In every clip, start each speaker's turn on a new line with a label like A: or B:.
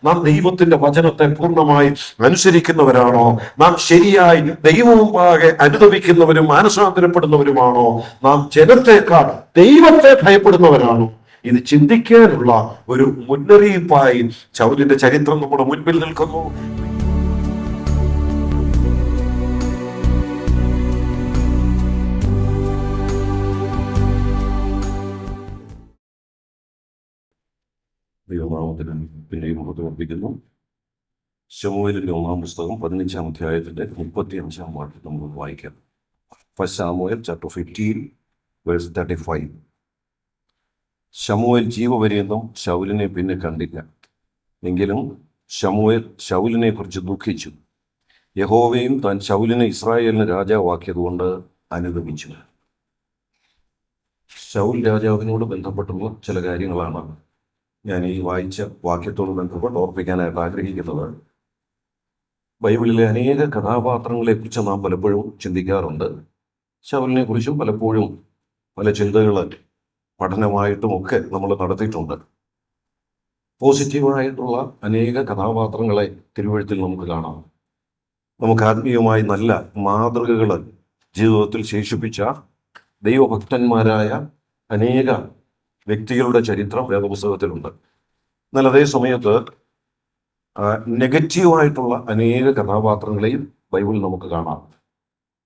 A: നാം ദൈവത്തിന്റെ വചനത്തെ പൂർണ്ണമായി അനുസരിക്കുന്നവരാണോ? നാം ശരിയായി ദൈവവുമാകെ അനുഭവിക്കുന്നവരും മാനസാന്തരപ്പെടുന്നവരുമാണോ? നാം ജനത്തെക്കാൾ ദൈവത്തെ ഭയപ്പെടുന്നവരാണോ? ഇത് ചിന്തിക്കാനുള്ള ഒരു മുന്നറിയിപ്പായി ശൗലിന്റെ ചരിത്രം നമ്മുടെ മുൻപിൽ നിൽക്കുന്നു. ദൈവനാമത്തിന് പിന്നെയും ഓർപ്പിക്കുന്നു. ശമൂവേലിന്റെ 1-ാം പുസ്തകം 15-ാം അധ്യായത്തിന്റെ 35-ാം വാക്യം നമ്മൾ വായിക്കാം. ഫസ്റ്റ് ശമൂവേൽ ചാപ്റ്റർ 15 വേഴ്സ് 35. ശമൂവേൽ ജീവപര്യന്തം ശൗലിനെ പിന്നെ കണ്ടില്ല. എങ്കിലും ശമൂവേൽ ശൗലിനെ കുറിച്ച് ദുഃഖിച്ചു. യഹോവയും താൻ ശൗലിനെ ഇസ്രായേലിന് രാജാവാക്കിയതുകൊണ്ട് അനുദപിച്ചു. ശൗൽ രാജാവിനോട് ബന്ധപ്പെട്ടുള്ള ചില കാര്യങ്ങളാണ് ഞാൻ ഈ വായിച്ച വാക്യത്തോട് ബന്ധപ്പെട്ട് ഓർപ്പിക്കാനായിട്ട് ആഗ്രഹിക്കുന്നത്. ബൈബിളിലെ അനേക കഥാപാത്രങ്ങളെ കുറിച്ച് നാം പലപ്പോഴും ചിന്തിക്കാറുണ്ട്. ശൗലിനെ കുറിച്ചും പലപ്പോഴും പല ചിന്തകൾ പഠനമായിട്ടുമൊക്കെ നമ്മൾ നടത്തിയിട്ടുണ്ട്. പോസിറ്റീവായിട്ടുള്ള അനേക കഥാപാത്രങ്ങളെ തിരുവെഴുത്തിൽ നമുക്ക് കാണാം. നമുക്ക് ആത്മീയമായി നല്ല മാതൃകകൾ ജീവിതത്തിൽ ശേഷിപ്പിച്ച ദൈവഭക്തന്മാരായ അനേക വ്യക്തികളുടെ ചരിത്രം വേദപുസ്തകത്തിലുണ്ട്. എന്നാൽ അതേ സമയത്ത് നെഗറ്റീവായിട്ടുള്ള അനേക കഥാപാത്രങ്ങളെയും ബൈബിളിൽ നമുക്ക് കാണാം.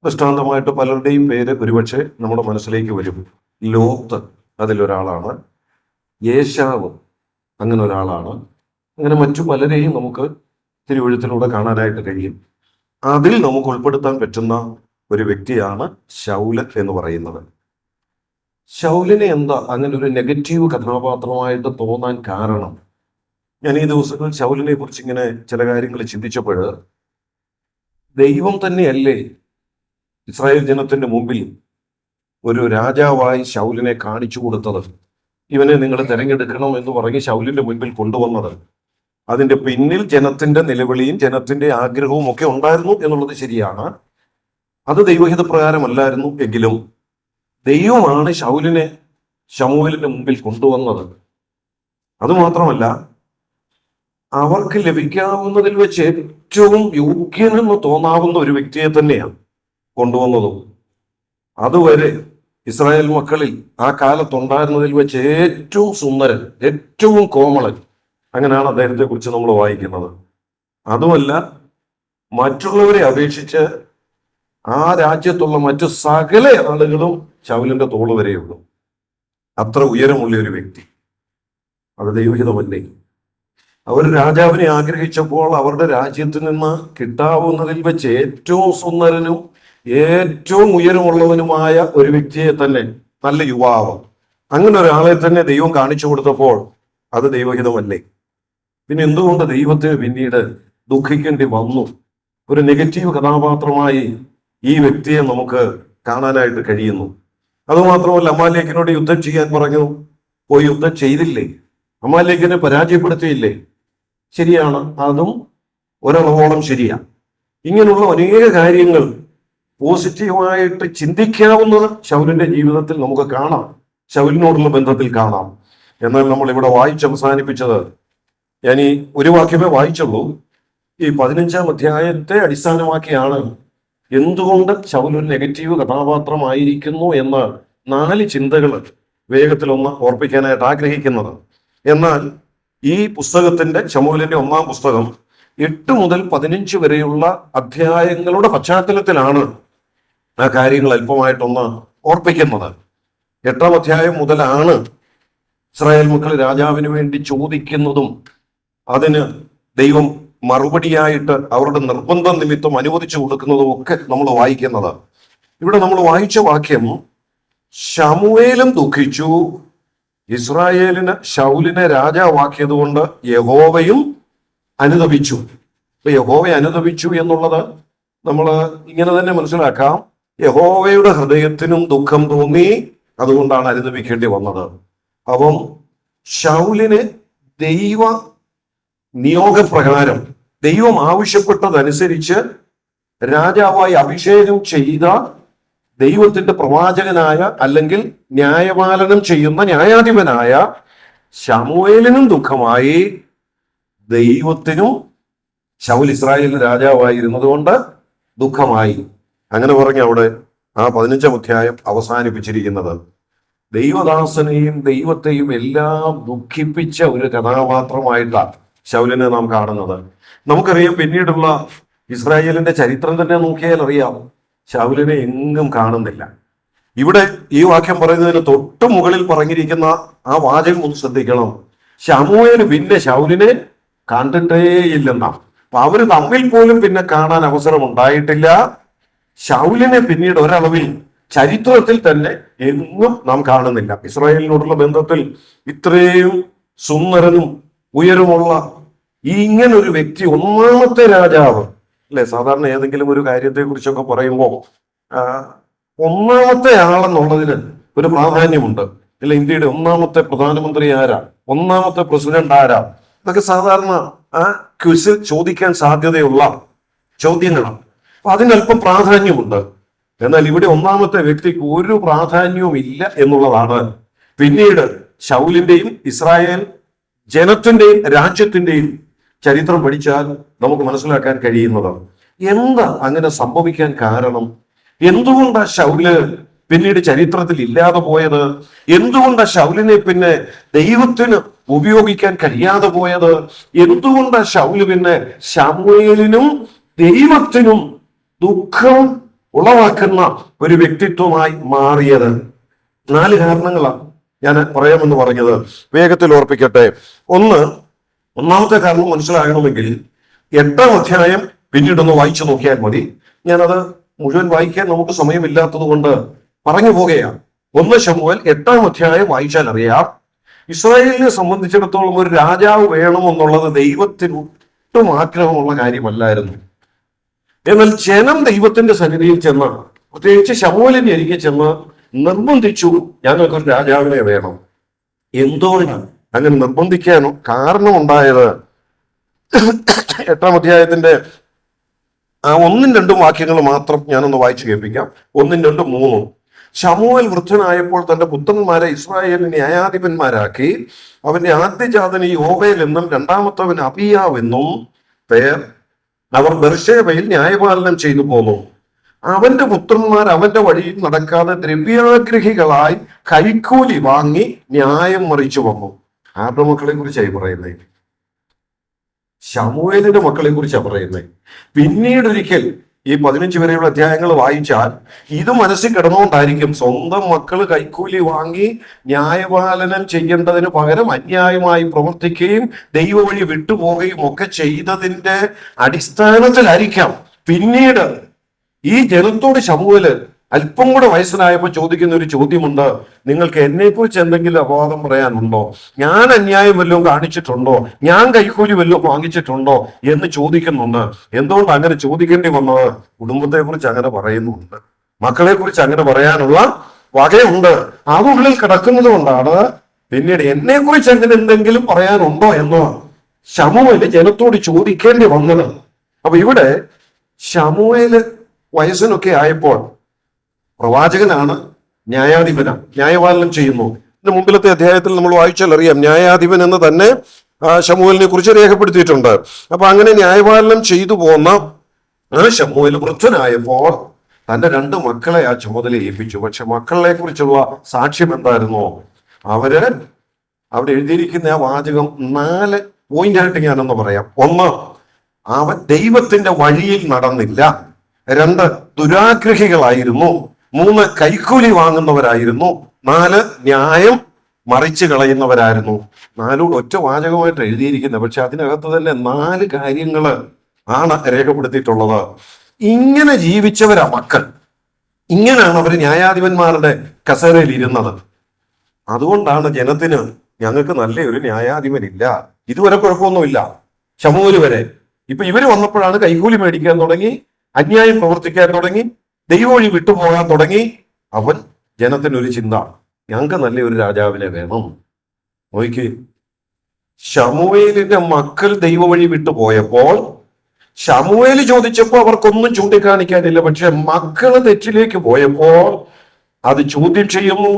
A: ദൃഷ്ടാന്തമായിട്ട് പലരുടെയും പേര് ഒരുപക്ഷെ നമ്മുടെ മനസ്സിലേക്ക് വരും. ലോത്ത് അതിലൊരാളാണ്, യേശാവ് അങ്ങനെ ഒരാളാണ്, അങ്ങനെ മറ്റു പലരെയും നമുക്ക് തിരുവെഴുത്തിലൂടെ കാണാനായിട്ട് കഴിയും. അതിൽ നമുക്ക് ഉൾപ്പെടുത്താൻ പറ്റുന്ന ഒരു വ്യക്തിയാണ് ശൗല് എന്ന് പറയുന്നത്. ശൗലിനെ എന്താ അങ്ങനെ ഒരു നെഗറ്റീവ് കഥാപാത്രമായിട്ട് തോന്നാൻ കാരണം? ഞാൻ ഈ ദിവസങ്ങളിൽ ശൗലിനെ കുറിച്ച് ഇങ്ങനെ ചില കാര്യങ്ങൾ ചിന്തിച്ചപ്പോൾ, ദൈവം തന്നെയല്ലേ ഇസ്രായേൽ ജനത്തിന്റെ മുമ്പിൽ ഒരു രാജാവായി ശൗലിനെ കാണിച്ചു കൊടുത്തത്? ഇവനെ നിങ്ങൾ തിരഞ്ഞെടുക്കണം എന്ന് പറഞ്ഞ് ശൗലിന്റെ മുൻപിൽ കൊണ്ടുവന്നത്. അതിന്റെ പിന്നിൽ ജനത്തിന്റെ നിലവിളിയും ജനത്തിന്റെ ആഗ്രഹവും ഒക്കെ ഉണ്ടായിരുന്നു എന്നുള്ളത് ശരിയാണ്. അത് ദൈവഹിത പ്രകാരമല്ലായിരുന്നു. എങ്കിലും ദൈവമാണ് ശൗലിനെ ശമൂവേലിന്റെ മുമ്പിൽ കൊണ്ടുവന്നത്. അതുമാത്രമല്ല, അവർക്ക് ലഭിക്കാവുന്നതിൽ വെച്ച് ഏറ്റവും യോഗ്യനെന്ന് തോന്നാവുന്ന ഒരു വ്യക്തിയെ തന്നെയാണ് കൊണ്ടുവന്നതും. അതുവരെ ഇസ്രായേൽ മക്കളിൽ ആ കാലത്തുണ്ടായിരുന്നതിൽ വെച്ച് ഏറ്റവും സുന്ദരൻ, ഏറ്റവും കോമളൻ, അങ്ങനെയാണ് അദ്ദേഹത്തെ കുറിച്ച് നമ്മൾ വായിക്കുന്നത്. അതുമല്ല, മറ്റുള്ളവരെ അപേക്ഷിച്ച് ആ രാജ്യത്തുള്ള മറ്റു സകല ആളുകളും ശൗലിന്റെ തോള് വരെയുള്ളൂ. അത്ര ഉയരമുള്ള ഒരു വ്യക്തി. അത് ദൈവഹിതമല്ലേ? അവർ രാജാവിനെ ആഗ്രഹിച്ചപ്പോൾ അവരുടെ രാജ്യത്ത് നിന്ന് കിട്ടാവുന്നതിൽ വെച്ച് ഏറ്റവും സുന്ദരനും ഏറ്റവും ഉയരമുള്ളവനുമായ ഒരു വ്യക്തിയെ തന്നെ, നല്ല യുവാവ്, അങ്ങനെ ഒരാളെ തന്നെ ദൈവം കാണിച്ചു കൊടുത്തപ്പോൾ അത് ദൈവഹിതമല്ലേ? പിന്നെ എന്തുകൊണ്ട് ദൈവത്തിന് പിന്നീട് ദുഃഖിക്കേണ്ടി വന്നു? ഒരു നെഗറ്റീവ് കഥാപാത്രമായി ഈ വ്യക്തിയെ നമുക്ക് കാണാനായിട്ട് കഴിയുന്നു. അതുമാത്രമല്ല, അമാലേക്കിനോട് യുദ്ധം ചെയ്യാൻ പറഞ്ഞു, പോയി യുദ്ധം ചെയ്തില്ലേ? അമാലേക്കിനെ പരാജയപ്പെടുത്തിയില്ലേ? ശരിയാണ്, അതും ഒരളവോളം ശരിയാണ്. ഇങ്ങനെയുള്ള അനേക കാര്യങ്ങൾ പോസിറ്റീവായിട്ട് ചിന്തിക്കാവുന്നത് ശൗലിന്റെ ജീവിതത്തിൽ നമുക്ക് കാണാം, ശൗലിനോടുള്ള ബന്ധത്തിൽ കാണാം. എന്നാൽ നമ്മൾ ഇവിടെ വായിച്ചവസാനിപ്പിച്ചത്, ഞാൻ ഈ ഒരു വാക്യമേ വായിച്ചുള്ളൂ. ഈ 15-ാം അധ്യായത്തെ അടിസ്ഥാനമാക്കിയാണ് എന്തുകൊണ്ട് ശൗൽ ഒരു നെഗറ്റീവ് കഥാപാത്രമായിരിക്കുന്നു എന്ന് 4 ചിന്തകൾ വേഗത്തിലൊന്ന് ഓർപ്പിക്കാനായിട്ട് ആഗ്രഹിക്കുന്നത്. എന്നാൽ ഈ പുസ്തകത്തിന്റെ, ശമൂവേലിന്റെ 1-ാം പുസ്തകം 8 മുതൽ 15 വരെയുള്ള അധ്യായങ്ങളുടെ പശ്ചാത്തലത്തിലാണ് ആ കാര്യങ്ങൾ അല്പമായിട്ടൊന്ന് ഓർപ്പിക്കുന്നത്. 8-ാം അധ്യായം മുതലാണ് ഇസ്രായേൽ മക്കൾ രാജാവിന് വേണ്ടി ചോദിക്കുന്നതും അതിന് ദൈവം മറുപടിയായിട്ട് അവരുടെ നിർബന്ധ നിമിത്തം അനുവദിച്ചു കൊടുക്കുന്നതും ഒക്കെ നമ്മൾ വായിക്കുന്നത്. ഇവിടെ നമ്മൾ വായിച്ച വാക്യം, ശമൂവേലും ദുഃഖിച്ചു, ഇസ്രായേലിന് ശൗലിനെ രാജാവാക്കിയത് കൊണ്ട് യഹോവയും അനുദപിച്ചു. ഇപ്പൊ യഹോവയെ അനുദപിച്ചു എന്നുള്ളത് നമ്മൾ ഇങ്ങനെ തന്നെ മനസ്സിലാക്കാം. യഹോവയുടെ ഹൃദയത്തിനും ദുഃഖം തോന്നി, അതുകൊണ്ടാണ് അനുദപിക്കേണ്ടി വന്നത്. അപ്പം ശൗലിനെ ദൈവ നിയോഗപ്രകാരം, ദൈവം ആവശ്യപ്പെട്ടതനുസരിച്ച് രാജാവായി അഭിഷേകം ചെയ്ത ദൈവത്തിന്റെ പ്രവാചകനായ, അല്ലെങ്കിൽ ന്യായപാലനം ചെയ്യുന്ന ന്യായാധിപനായ ശമൂവേലിനും ദുഃഖമായി, ദൈവത്തിനും ശൗൽ ഇസ്രായേലിന് രാജാവായിരുന്നത് കൊണ്ട് ദുഃഖമായി. അങ്ങനെ പറഞ്ഞ് അവിടെ ആ 15-ാം അധ്യായം അവസാനിപ്പിച്ചിരിക്കുന്നത്. ദൈവദാസനെയും ദൈവത്തെയും എല്ലാം ദുഃഖിപ്പിച്ച ഒരു കഥാപാത്രമായിട്ടാണ് ശൗലിനെ നാം കാണുന്നത്. നമുക്കറിയാം, പിന്നീടുള്ള ഇസ്രായേലിന്റെ ചരിത്രം തന്നെ നോക്കിയാൽ അറിയാം, ശൗലിനെ എങ്ങും കാണുന്നില്ല. ഇവിടെ ഈ വാക്യം പറയുന്നതിന് തൊട്ട് മുകളിൽ പറഞ്ഞിരിക്കുന്ന ആ വാചകം ഒന്ന് ശ്രദ്ധിക്കണം. ശമൂവേൽ പിന്നെ ശൗലിനെ കണ്ടിട്ടേയില്ലെന്നാ. അപ്പൊ അവര് തമ്മിൽ പോലും പിന്നെ കാണാൻ അവസരം ഉണ്ടായിട്ടില്ല. ശൗലിനെ പിന്നീട് ഒരളവിൽ ചരിത്രത്തിൽ തന്നെ എങ്ങും നാം കാണുന്നില്ല. ഇസ്രായേലിനോടുള്ള ബന്ധത്തിൽ ഇത്രയും സുന്ദരനും ഉയരമുള്ള ഇങ്ങനൊരു വ്യക്തി, ഒന്നാമത്തെ രാജാവ് അല്ലെ. സാധാരണ ഏതെങ്കിലും ഒരു കാര്യത്തെ കുറിച്ചൊക്കെ പറയുമ്പോൾ ഒന്നാമത്തെ ആളെന്നുള്ളതിന് ഒരു പ്രാധാന്യമുണ്ട്. അല്ലെ, ഇന്ത്യയുടെ ഒന്നാമത്തെ പ്രധാനമന്ത്രി ആരാ, ഒന്നാമത്തെ പ്രസിഡന്റ് ആരാ, ഇതൊക്കെ സാധാരണ ക്വിസിൽ ചോദിക്കാൻ സാധ്യതയുള്ള ചോദ്യങ്ങളാണ്. അപ്പൊ അതിനല്പം പ്രാധാന്യമുണ്ട്. എന്നാൽ ഇവിടെ ഒന്നാമത്തെ വ്യക്തിക്ക് ഒരു പ്രാധാന്യവും ഇല്ല എന്നുള്ളതാണ് പിന്നീട് ശൗലിന്റെയും ഇസ്രായേൽ ജനത്തിന്റെയും രാജ്യത്തിന്റെയും ചരിത്രം പഠിച്ചാൽ നമുക്ക് മനസ്സിലാക്കാൻ കഴിയുന്നത്. എന്താ അങ്ങനെ സംഭവിക്കാൻ കാരണം? എന്തുകൊണ്ടാ ശൗല് പിന്നീട് ചരിത്രത്തിൽ ഇല്ലാതെ പോയത്? എന്തുകൊണ്ടാ ശൗലിനെ പിന്നെ ദൈവത്തിന് ഉപയോഗിക്കാൻ കഴിയാതെ പോയത്? എന്തുകൊണ്ടാ ശൗല് പിന്നെ ശമൂവേലിനും ദൈവത്തിനും ദുഃഖം ഉളവാക്കുന്ന ഒരു വ്യക്തിത്വമായി മാറിയത്? 4 കാരണങ്ങളാണ് ഞാൻ പറയാമെന്ന് പറഞ്ഞത്. വേഗത്തിൽ ഓർപ്പിക്കട്ടെ. ഒന്നാമത്തെ കാരണം മനസ്സിലാകണമെങ്കിൽ 8-ാം അധ്യായം പിന്നീടൊന്ന് വായിച്ചു നോക്കിയാൽ മതി. ഞാനത് മുഴുവൻ വായിക്കാൻ നമുക്ക് സമയമില്ലാത്തത് കൊണ്ട് പറഞ്ഞു പോകുകയാണ്. 1 ശമൂവേൽ 8-ാം അധ്യായം വായിച്ചാൽ അറിയാം, ഇസ്രായേലിനെ സംബന്ധിച്ചിടത്തോളം ഒരു രാജാവ് വേണമെന്നുള്ളത് ദൈവത്തിന് ഒട്ടും ആഗ്രഹമുള്ള കാര്യമല്ലായിരുന്നു. എന്നാൽ ജനം ദൈവത്തിന്റെ സന്നിധിയിൽ ചെന്ന്, പ്രത്യേകിച്ച് ശമൂവേലിന്റെ അരികെ ചെന്ന് നിർബന്ധിച്ചു, ഞങ്ങൾക്കൊരു രാജാവിനെ വേണം. എന്തുകൊണ്ടാണ് അങ്ങനെ നിർബന്ധിക്കാനോ കാരണമുണ്ടായത്? 8-ാം അധ്യായത്തിന്റെ 1ഉം 2ഉം വാക്യങ്ങൾ മാത്രം ഞാനൊന്ന് വായിച്ചു കേൾപ്പിക്കാം. 1ഉം 2ഉം 3ഉം. ശമൂവേൽ വൃദ്ധനായപ്പോൾ തന്റെ പുത്രന്മാരെ ഇസ്രായേലിന് ന്യായാധിപന്മാരാക്കി. അവന്റെ ആദ്യജാതന് യോവേൽ എന്നും രണ്ടാമത്തവന് അബിയാവ് എന്നും പേർ. അവർ ബർശേബയിൽ ന്യായപാലനം ചെയ്തു പോന്നു. അവന്റെ പുത്രന്മാർ അവന്റെ വഴിയിൽ നടക്കാതെ ദ്രവ്യാഗ്രഹികളായി കൈക്കൂലി വാങ്ങി ന്യായം മറിച്ചു വന്നു. ആരുടെ മക്കളെ കുറിച്ചായി പറയുന്നത്? ശമൂവേലിന്റെ മക്കളെ കുറിച്ചാണ് പറയുന്നത്. പിന്നീട് ഒരിക്കൽ ഈ 15 വരെയുള്ള അധ്യായങ്ങൾ വായിച്ചാൽ ഇത് മനസ്സിൽ കിടന്നുകൊണ്ടായിരിക്കും സ്വന്തം മക്കള് കൈക്കൂലി വാങ്ങി ന്യായപാലനം ചെയ്യേണ്ടതിന് പകരം അന്യായമായി പ്രവർത്തിക്കുകയും ദൈവവഴി വിട്ടുപോവുകയും ഒക്കെ ചെയ്തതിന്റെ അടിസ്ഥാനത്തിലായിരിക്കാം പിന്നീട് ഈ ജനത്തോട് ശമൂവേല് അല്പം കൂടെ വയസ്സനായപ്പോൾ ചോദിക്കുന്ന ഒരു ചോദ്യമുണ്ട്. നിങ്ങൾക്ക് എന്നെക്കുറിച്ച് എന്തെങ്കിലും അപവാദം പറയാനുണ്ടോ? ഞാൻ അന്യായം വല്ലതും കാണിച്ചിട്ടുണ്ടോ? ഞാൻ കൈക്കൂലി വല്ലതും വാങ്ങിച്ചിട്ടുണ്ടോ എന്ന് ചോദിക്കുന്നുണ്ട്. എന്തുകൊണ്ട് അങ്ങനെ ചോദിക്കേണ്ടി വന്നത്? കുടുംബത്തെ കുറിച്ച് അങ്ങനെ പറയുന്നുണ്ട്, മക്കളെ കുറിച്ച് അങ്ങനെ പറയാനുള്ള വകയുണ്ട്. അതുള്ളിൽ കിടക്കുന്നത് കൊണ്ടാണ് പിന്നീട് എന്നെ കുറിച്ച് അങ്ങനെ എന്തെങ്കിലും പറയാനുണ്ടോ എന്നോ ശമൂവേല് ജനത്തോട് ചോദിക്കേണ്ടി വന്നത്. അപ്പൊ ഇവിടെ ശമൂവേല് വയസ്സിനൊക്കെ ആയപ്പോൾ പ്രവാചകനാണ്, ന്യായാധിപനാണ്, ന്യായപാലനം ചെയ്യുന്നു. ഇതിന് മുമ്പിലത്തെ അധ്യായത്തിൽ നമ്മൾ വായിച്ചാൽ അറിയാം, ന്യായാധിപൻ എന്ന് തന്നെ ശമൂവേലിനെ കുറിച്ച് രേഖപ്പെടുത്തിയിട്ടുണ്ട്. അപ്പൊ അങ്ങനെ ന്യായപാലനം ചെയ്തു പോന്ന ശമൂവേൽ വൃദ്ധനായപ്പോൾ തന്റെ 2 മക്കളെ ആ ചുമതല ഏൽപ്പിച്ചു. പക്ഷെ മക്കളെ കുറിച്ചുള്ള സാക്ഷ്യം എന്തായിരുന്നോ? അവര് അവിടെ എഴുതിയിരിക്കുന്ന ആ വാചകം 4 പോയിന്റായിട്ട് ഞാനൊന്ന് പറയാം. 1, അവൻ ദൈവത്തിന്റെ വഴിയിൽ നടന്നില്ല. 2, ദുരാഗ്രഹികളായിരുന്നു. 3, കൈക്കൂലി വാങ്ങുന്നവരായിരുന്നു. 4, ന്യായം മറിച്ചു കളയുന്നവരായിരുന്നു. 4 ഒറ്റ വാചകമായിട്ട് എഴുതിയിരിക്കുന്നത്. പക്ഷെ അതിനകത്ത് തന്നെ 4 കാര്യങ്ങള് ആണ് രേഖപ്പെടുത്തിയിട്ടുള്ളത്. ഇങ്ങനെ ജീവിച്ചവരാ മക്കൾ. ഇങ്ങനെയാണ് അവർ ന്യായാധിപന്മാരുടെ കസേരയിൽ ഇരുന്നത്. അതുകൊണ്ടാണ് ജനത്തിന് ഞങ്ങൾക്ക് നല്ലൊരു ന്യായാധിപനില്ല, ഇതുവരെ കുഴപ്പമൊന്നുമില്ല, ശമൂവേല് വരെ. ഇപ്പൊ ഇവര് വന്നപ്പോഴാണ് കൈക്കൂലി മേടിക്കാൻ തുടങ്ങി, അന്യായം പ്രവർത്തിക്കാൻ തുടങ്ങി, ദൈവവഴി വിട്ടുപോകാൻ തുടങ്ങി. അവൻ ജനത്തിനൊരു ചിന്ത, ഞങ്ങൾക്ക് നല്ലൊരു രാജാവിനെ വേണം. നോക്കി, ശമൂവേലിന്റെ മക്കൾ ദൈവവഴി വിട്ടുപോയപ്പോൾ ശമൂവേല് ചോദിച്ചപ്പോൾ അവർക്കൊന്നും ചൂണ്ടിക്കാണിക്കാനില്ല. പക്ഷെ മക്കള് തെറ്റിലേക്ക് പോയപ്പോൾ അത് ചോദ്യം ചെയ്യുന്നു.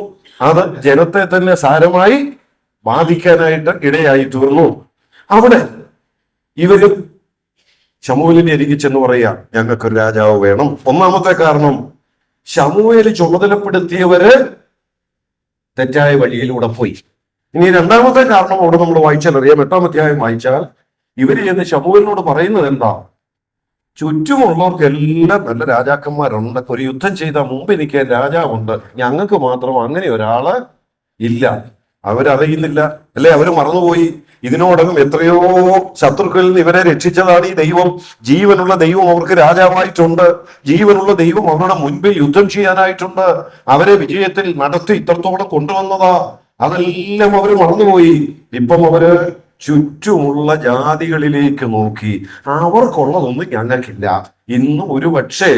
A: അത് ജനത്തെ തന്നെ സാരമായി ബാധിക്കാനായിട്ട് ഇടയായി തീർന്നു. അവിടെ ഇവര് ശമൂവേലിന്റെ അരികിൽ ചെന്ന് പറയാ, ഞങ്ങൾക്കൊരു രാജാവ് വേണം. ഒന്നാമത്തെ കാരണം, ശമൂവേല് ചുമതലപ്പെടുത്തിയവര് തെറ്റായ വഴിയിലൂടെ പോയി. ഇനി രണ്ടാമത്തെ കാരണം അവിടെ നമ്മൾ വായിച്ചാൽ അറിയാം. 8-ാം അധ്യായം വായിച്ചാൽ ഇവര് ചെന്ന് ശമൂവേലിനോട് പറയുന്നത് എന്താ? ചുറ്റുമുള്ളവർക്കെല്ലാം നല്ല രാജാക്കന്മാരുണ്ട്, ഒരു യുദ്ധം ചെയ്താൽ മുമ്പ് എനിക്ക് രാജാവുണ്ട്, ഞങ്ങൾക്ക് മാത്രം അങ്ങനെ ഒരാള് ഇല്ല. അവരറിയുന്നില്ല, അല്ലെ? അവര് മറന്നുപോയി. ഇതിനോടകം എത്രയോ ശത്രുക്കളിൽ നിന്ന് ഇവരെ രക്ഷിച്ചതാണ് ഈ ദൈവം. ജീവനുള്ള ദൈവം അവർക്ക് രാജാവായിട്ടുണ്ട്. ജീവനുള്ള ദൈവം അവരുടെ മുൻപിൽ യുദ്ധം ചെയ്യാനായിട്ടുണ്ട്. അവരെ വിജയത്തിൽ നടത്തി ഇത്രത്തോളം കൊണ്ടുവന്നതാ. അതെല്ലാം അവര് മറന്നുപോയി. ഇപ്പം അവര് ചുറ്റുമുള്ള ജാതികളിലേക്ക് നോക്കി, അവർക്കുള്ളതൊന്നും ഞങ്ങൾക്കില്ല. ഇന്ന് ഒരുപക്ഷെ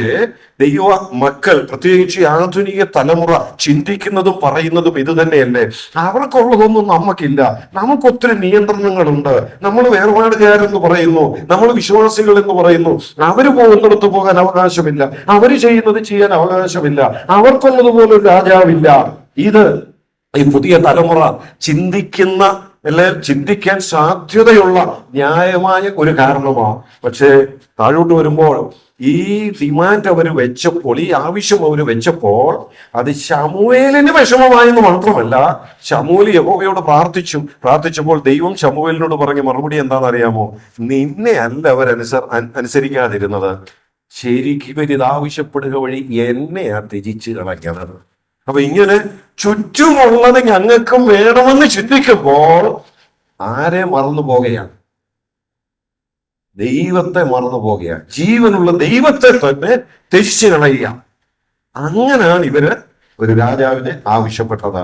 A: ദൈവ മക്കൾ, പ്രത്യേകിച്ച് ആധുനിക തലമുറ ചിന്തിക്കുന്നതും പറയുന്നതും ഇത് തന്നെയല്ലേ. അവർക്കുള്ളതൊന്നും നമുക്കില്ല, നമുക്കൊത്തിരി നിയന്ത്രണങ്ങളുണ്ട്, നമ്മൾ വേർപാടുകാരെന്ന് പറയുന്നു, നമ്മൾ വിശ്വാസികൾ എന്ന് പറയുന്നു. അവര് പോകുന്നിടത്ത് പോകാൻ അവകാശമില്ല, അവര് ചെയ്യുന്നത് ചെയ്യാൻ അവകാശമില്ല, അവർക്കുള്ളതുപോലെ ഒരു രാജാവില്ല. ഇത് ഈ പുതിയ തലമുറ ചിന്തിക്കുന്ന, അല്ലെ, ചിന്തിക്കാൻ സാധ്യതയുള്ള ന്യായമായ ഒരു കാരണമാണ്. പക്ഷേ താഴോട്ട് വരുമ്പോൾ ഈ ഡിമാൻഡ് അവർ വെച്ചപ്പോൾ, ഈ ആവശ്യം അവർ വെച്ചപ്പോൾ, അത് ശമൂവേലിന് വിഷമമായെന്ന് മാത്രമല്ല, ശമൂവേൽ യഹോവയോട് പ്രാർത്ഥിച്ചപ്പോൾ ദൈവം ശമൂവേലിനോട് പറഞ്ഞ മറുപടി എന്താണെന്ന് അറിയാമോ? നിന്നെ അല്ല അവർ അനുസരിക്കാതിരുന്നത്, ശരിക്കും ഇവരിത് ആവശ്യപ്പെടുക വഴി എന്നെയാ ത്യജിച്ച് കളഞ്ഞത്. അപ്പൊ ഇങ്ങനെ ചുറ്റുമുള്ളത് ഞങ്ങൾക്കും വേണമെന്ന് ചിന്തിക്കുമ്പോൾ ആരെ മറന്നു പോകുകയാണ്? ദൈവത്തെ മറന്നു പോകുകയാണ്. ജീവനുള്ള ദൈവത്തെ തന്നെ ത്യജിച്ച് കളയുക. അങ്ങനെയാണ് ഇവര് ഒരു രാജാവിനെ ആവശ്യപ്പെട്ടത്.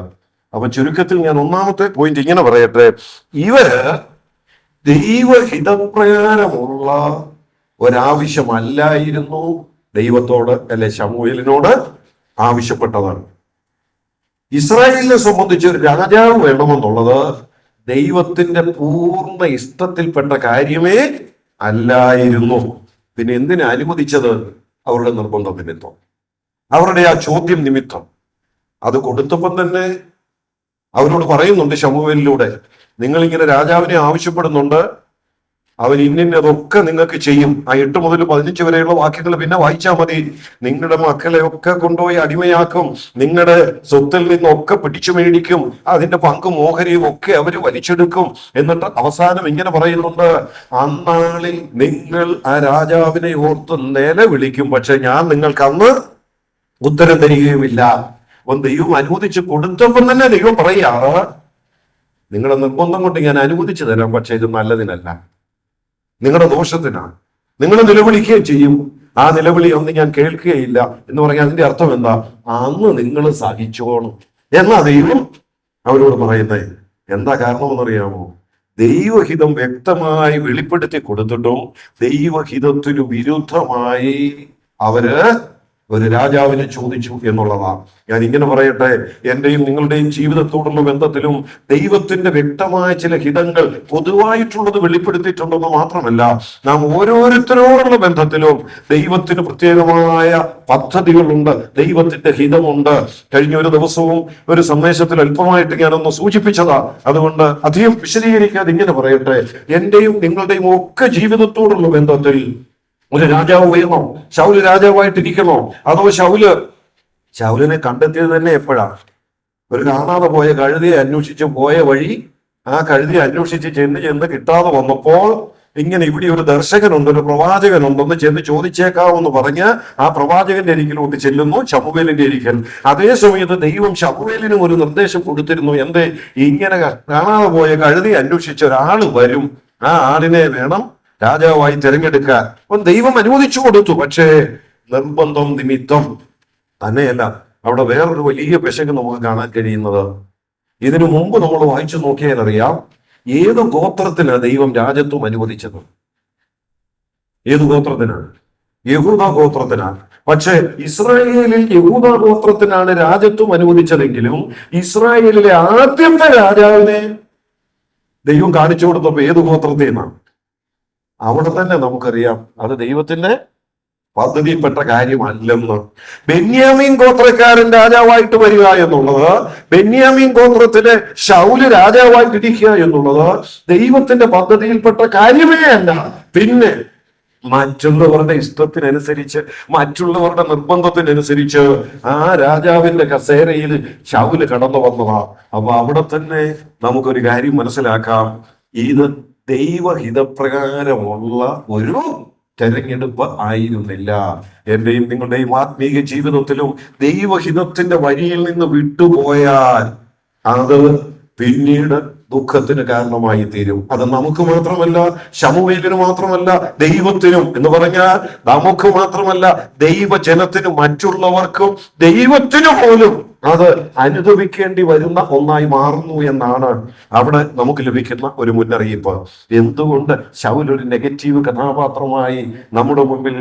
A: അപ്പൊ ചുരുക്കത്തിൽ ഞാൻ ഒന്നാമത്തെ പോയിന്റ് ഇങ്ങനെ പറയട്ടെ, ഇവര് ദൈവഹിതപ്രകാരമുള്ള ഒരാവശ്യമല്ലായിരുന്നു ദൈവത്തോട്, അല്ലെ ശമൂവേലിനോട് ആവശ്യപ്പെട്ടതാണ്. ഇസ്രായേലിനെ സംബന്ധിച്ച് ഒരു രാജാവ് വേണമെന്നുള്ളത് ദൈവത്തിന്റെ പൂർണ്ണ ഇഷ്ടത്തിൽപ്പെട്ട കാര്യമേ അല്ലായിരുന്നു. പിന്നെ എന്തിനാ അനുവദിച്ചത്? അവരുടെ നിർബന്ധ നിമിത്തം, അവരുടെ ആ ചോദ്യം നിമിത്തം. അത് കൊടുത്തപ്പം തന്നെ അവരോട് പറയുന്നുണ്ട് ശമൂവേലിലൂടെ, നിങ്ങളിങ്ങനെ രാജാവിനെ ആവശ്യപ്പെടുന്നുണ്ട്, അവൻ ഇന്നതൊക്കെ നിങ്ങൾക്ക് ചെയ്യും. ആ 8 മുതൽ 15 വരെയുള്ള വാക്യങ്ങൾ പിന്നെ വായിച്ചാൽ മതി. നിങ്ങളുടെ മക്കളെ ഒക്കെ കൊണ്ടുപോയി അടിമയാക്കും, നിങ്ങളുടെ സ്വത്തിൽ നിന്നൊക്കെ പിടിച്ചു മേടിക്കും, അതിന്റെ പങ്കും ഓഹരിയും ഒക്കെ അവര് വലിച്ചെടുക്കും. എന്നിട്ട് അവസാനം ഇങ്ങനെ പറയുന്നുണ്ട്, അന്നാളിൽ നിങ്ങൾ ആ രാജാവിനെ ഓർത്ത് നിലവിളിക്കും, പക്ഷെ ഞാൻ നിങ്ങൾക്ക് അന്ന് ഉത്തരം തരികയുമില്ല. അപ്പം ദൈവം അനുവദിച്ച് കൊടുത്തപ്പം തന്നെ ദൈവം പറയാറ്, നിങ്ങളുടെ നിർബന്ധം കൊണ്ട് ഞാൻ അനുവദിച്ചു തരാം, പക്ഷെ ഇത് നല്ലതിനല്ല, നിങ്ങളുടെ ദോഷത്തിനാണ്. നിങ്ങൾ നിലവിളിക്കുകയും ചെയ്യും, ആ നിലവിളി ഒന്നും ഞാൻ കേൾക്കുകയില്ല എന്ന് പറഞ്ഞാൽ അതിന്റെ അർത്ഥം എന്താ? അന്ന് നിങ്ങൾ സഹിച്ചോണം എന്നാ ദൈവം അവരോട് പറയുന്നത്. എന്താ കാരണമെന്നറിയാമോ? ദൈവഹിതം വ്യക്തമായി വെളിപ്പെടുത്തി കൊടുത്തിട്ടും ദൈവഹിതത്തിനു വിരുദ്ധമായി അവര് ഒരു രാജാവിനെ ചോദിച്ചു എന്നുള്ളതാണ്. ഞാൻ ഇങ്ങനെ പറയട്ടെ, എന്റെയും നിങ്ങളുടെയും ജീവിതത്തോടുള്ള ബന്ധത്തിലും ദൈവത്തിന്റെ വ്യക്തമായ ചില ഹിതങ്ങൾ പൊതുവായിട്ടുള്ളത് വെളിപ്പെടുത്തിയിട്ടുണ്ടെന്ന് മാത്രമല്ല, നാം ഓരോരുത്തരോടുള്ള ബന്ധത്തിലും ദൈവത്തിന് പ്രത്യേകമായ പദ്ധതികളുണ്ട്, ദൈവത്തിന്റെ ഹിതമുണ്ട്. കഴിഞ്ഞ ഒരു ദിവസവും ഒരു സന്ദേശത്തിൽ അല്പമായിട്ട് ഞാനൊന്ന് സൂചിപ്പിച്ചതാ. അതുകൊണ്ട് അധികം വിശദീകരിക്കാതെ ഇങ്ങനെ പറയട്ടെ, എന്റെയും നിങ്ങളുടെയും ഒക്കെ ജീവിതത്തോടുള്ള ബന്ധത്തിൽ ഒരു രാജാവ് വേണോ? ശൗല് രാജാവായിട്ടിരിക്കണോ? അതോ ശൗലിനെ കണ്ടെത്തിയത് തന്നെ എപ്പോഴാണ്? ഒരു കാണാതെ പോയ കഴുതിയെ അന്വേഷിച്ച് പോയ വഴി, ആ കഴുതിയെ അന്വേഷിച്ച് ചെന്ന് കിട്ടാതെ വന്നപ്പോൾ ഇങ്ങനെ ഇവിടെ ഒരു ദർശകനുണ്ട്, ഒരു പ്രവാചകനുണ്ടെന്ന് ചെന്ന് ചോദിച്ചേക്കാവെന്ന് പറഞ്ഞ് ആ പ്രവാചകന്റെ അരികിലോട്ട് ചെല്ലുന്നു, ശമൂവേലിന്റെ അരികിൽ. അതേ സമയത്ത് ദൈവം ശമൂവേലിനും ഒരു നിർദ്ദേശം കൊടുത്തിരുന്നു. എന്തേ? ഇങ്ങനെ കാണാതെ പോയ കഴുതിയെ അന്വേഷിച്ച ഒരാൾ വരും, ആ ആളിനെ വേണം രാജാവായി തിരഞ്ഞെടുക്കാൻ. അപ്പം ദൈവം അനുവദിച്ചു കൊടുത്തു. പക്ഷേ നിർബന്ധം നിമിത്തം തന്നെയല്ല, അവിടെ വേറൊരു വലിയ പെശക് നമുക്ക് കാണാൻ കഴിയുന്നത്. ഇതിനു മുമ്പ് നമ്മൾ വായിച്ചു നോക്കിയാൽ അറിയാം, ഏത് ഗോത്രത്തിനാണ് ദൈവം രാജത്വം അനുവദിച്ചത്? ഏത് ഗോത്രത്തിനാണ്? യഹൂദ ഗോത്രത്തിനാണ്. പക്ഷെ ഇസ്രായേലിൽ യഹൂദ ഗോത്രത്തിനാണ് രാജത്വം അനുവദിച്ചതെങ്കിലും ഇസ്രായേലിലെ ആദ്യത്തെ രാജാവിനെ ദൈവം കാണിച്ചു കൊടുത്തപ്പോ ഏത് ഗോത്രത്തിൽ നിന്നാണ്? അവിടെ തന്നെ നമുക്കറിയാം അത് ദൈവത്തിന്റെ പദ്ധതിയിൽപ്പെട്ട കാര്യമല്ലെന്ന്. ബെന്യാമീൻ ഗോത്രക്കാരൻ രാജാവായിട്ട് വരിക എന്നുള്ളത്, ബെന്യാമീൻ ഗോത്രത്തിലെ ശൗല് രാജാവായിട്ടിരിക്കുക എന്നുള്ളത് ദൈവത്തിന്റെ പദ്ധതിയിൽപ്പെട്ട കാര്യമേ അല്ല. പിന്നെ മറ്റുള്ളവരുടെ ഇഷ്ടത്തിനനുസരിച്ച്, മറ്റുള്ളവരുടെ നിർബന്ധത്തിനനുസരിച്ച് ആ രാജാവിന്റെ കസേരയിൽ ശൗല് കടന്നു വന്നതാ. അപ്പൊ അവിടെ തന്നെ നമുക്കൊരു കാര്യം മനസ്സിലാക്കാം, ഇത് ദൈവഹിതപ്രകാരമുള്ള ഒരു തെരഞ്ഞെടുപ്പ് ആയിരുന്നില്ല. എന്റെയും നിങ്ങളുടെയും ആത്മീയ ജീവിതത്തിലും ദൈവഹിതത്തിന്റെ വഴിയിൽ നിന്ന് വിട്ടുപോയാൽ അത് പിന്നീട് ദുഃഖത്തിന് കാരണമായി തീരും. അത് നമുക്ക് മാത്രമല്ല, ശമൂവേലിന് മാത്രമല്ല, ദൈവത്തിനും എന്ന് പറഞ്ഞാൽ നമുക്ക് മാത്രമല്ല, ദൈവജനത്തിനും മറ്റുള്ളവർക്കും ദൈവത്തിനു പോലും അത് അനുഭവിക്കേണ്ടി വരുന്ന ഒന്നായി മാറുന്നു എന്നാണ് അവിടെ നമുക്ക് ലഭിക്കുന്ന ഒരു മുന്നറിയിപ്പ്. എന്തുകൊണ്ട് ശൗൽ ഒരു നെഗറ്റീവ് കഥാപാത്രമായി നമ്മുടെ മുമ്പിൽ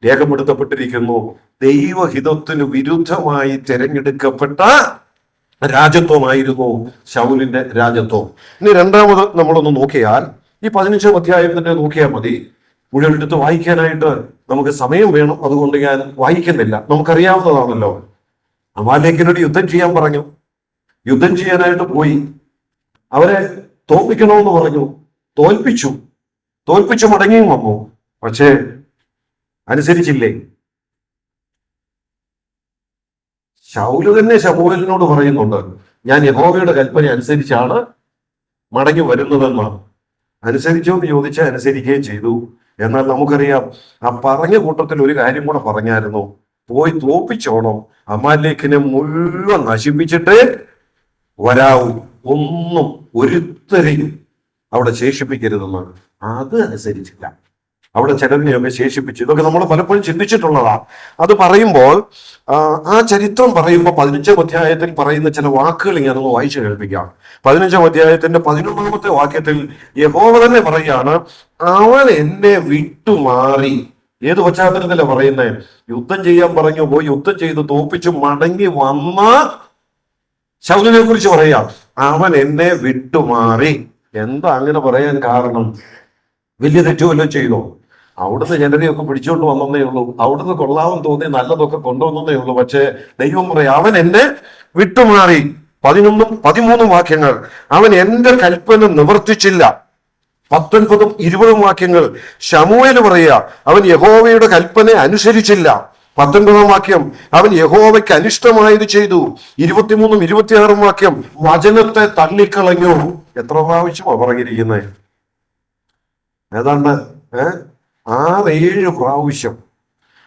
A: രേഖപ്പെടുത്തപ്പെട്ടിരിക്കുന്നു? ദൈവഹിതത്തിന് വിരുദ്ധമായി തിരഞ്ഞെടുക്കപ്പെട്ട രാജത്വമായിരുന്നു ശൗലിന്റെ രാജത്വം. ഇനി രണ്ടാമത് നമ്മളൊന്ന് നോക്കിയാൽ, ഈ 15 അധ്യായം തന്നെ നോക്കിയാൽ മതി. മുഴുവൻ എടുത്ത് വായിക്കാനായിട്ട് നമുക്ക് സമയം വേണം, അതുകൊണ്ട് ഞാൻ വായിക്കുന്നില്ല. നമുക്കറിയാവുന്നതാണല്ലോ, അമാലേക്കിനോട് യുദ്ധം ചെയ്യാൻ പറഞ്ഞു. യുദ്ധം ചെയ്യാനായിട്ട് പോയി, അവരെ തോൽപ്പിക്കണമെന്ന് പറഞ്ഞു. തോൽപ്പിച്ചു മടങ്ങിയും വന്നു. പക്ഷേ അനുസരിച്ചില്ലേ? ശൗല് തന്നെ ശമൂവേലിനോട് പറയുന്നുണ്ട്, ഞാൻ യഹോവയുടെ കൽപ്പന അനുസരിച്ചാണ് മടങ്ങി വരുന്നതെന്ന്. അനുസരിച്ചോ എന്ന് ചോദിച്ചാൽ അനുസരിക്കുകയും ചെയ്തു. എന്നാൽ നമുക്കറിയാം, ആ പറഞ്ഞ കൂട്ടത്തിൽ ഒരു കാര്യം കൂടെ പറഞ്ഞായിരുന്നു, പോയി തോപ്പിച്ചോണം, അമാലേക്കിനെ മുഴുവൻ നശിപ്പിച്ചിട്ടേ വരാവൂ, ഒന്നും ഒരുത്തരെയും അവിടെ ശേഷിപ്പിക്കരുതെന്ന്. അത് അനുസരിച്ചില്ല. അവിടെ ചിലതിനെയൊക്കെ ശേഷിപ്പിച്ചു. ഇതൊക്കെ നമ്മൾ പലപ്പോഴും ചിന്തിച്ചിട്ടുള്ളതാണ്. അത് പറയുമ്പോൾ ആ ചരിത്രം പറയുമ്പോൾ 15 അധ്യായത്തിൽ പറയുന്ന ചില വാക്കുകൾ ഞാനൊന്ന് വായിച്ചു കേൾപ്പിക്കാം. 15 അധ്യായത്തിന്റെ 11 വാക്യത്തിൽ യഹോവ തന്നെ പറയാണ്, അവൻ എന്നെ വിട്ടുമാറി. ഏത് പശ്ചാത്തലത്തിലാണ് പറയുന്നത്? യുദ്ധം ചെയ്യാൻ പറഞ്ഞു, പോയി യുദ്ധം ചെയ്ത് തോപ്പിച്ച് മടങ്ങി വന്ന ശൗലിനെ കുറിച്ച് പറയാം. അവൻ എന്നെ വിട്ടുമാറി. എന്താ അങ്ങനെ പറയാൻ കാരണം? വലിയ തെറ്റുമല്ലോ ചെയ്തോ? അവിടുന്ന് ജനതയൊക്കെ പിടിച്ചോണ്ട് വന്നേ ഉള്ളൂ, അവിടുന്ന് കൊള്ളാമെന്ന് തോന്നി നല്ലതൊക്കെ കൊണ്ടുവന്നേ ഉള്ളൂ. പക്ഷേ ദൈവം പറയാം, അവൻ എന്നെ വിട്ടുമാറി. 11, 13 വാക്യങ്ങൾ, അവൻ എന്റെ കൽപ്പന നിവർത്തിച്ചില്ല. 19, 20 വാക്യങ്ങൾ ശമൂവേൽ പറയുക, അവൻ യഹോവയുടെ കൽപ്പന അനുസരിച്ചില്ല. 19 വാക്യം, അവൻ യഹോവയ്ക്ക് അനിഷ്ടമായത് ചെയ്തു. 23, 26 വാക്യം, വചനത്തെ തള്ളിക്കളഞ്ഞു. എത്ര പ്രാവശ്യമാണ് പറഞ്ഞിരിക്കുന്നത്? ഏതാണ്ട് 6-7 പ്രാവശ്യം.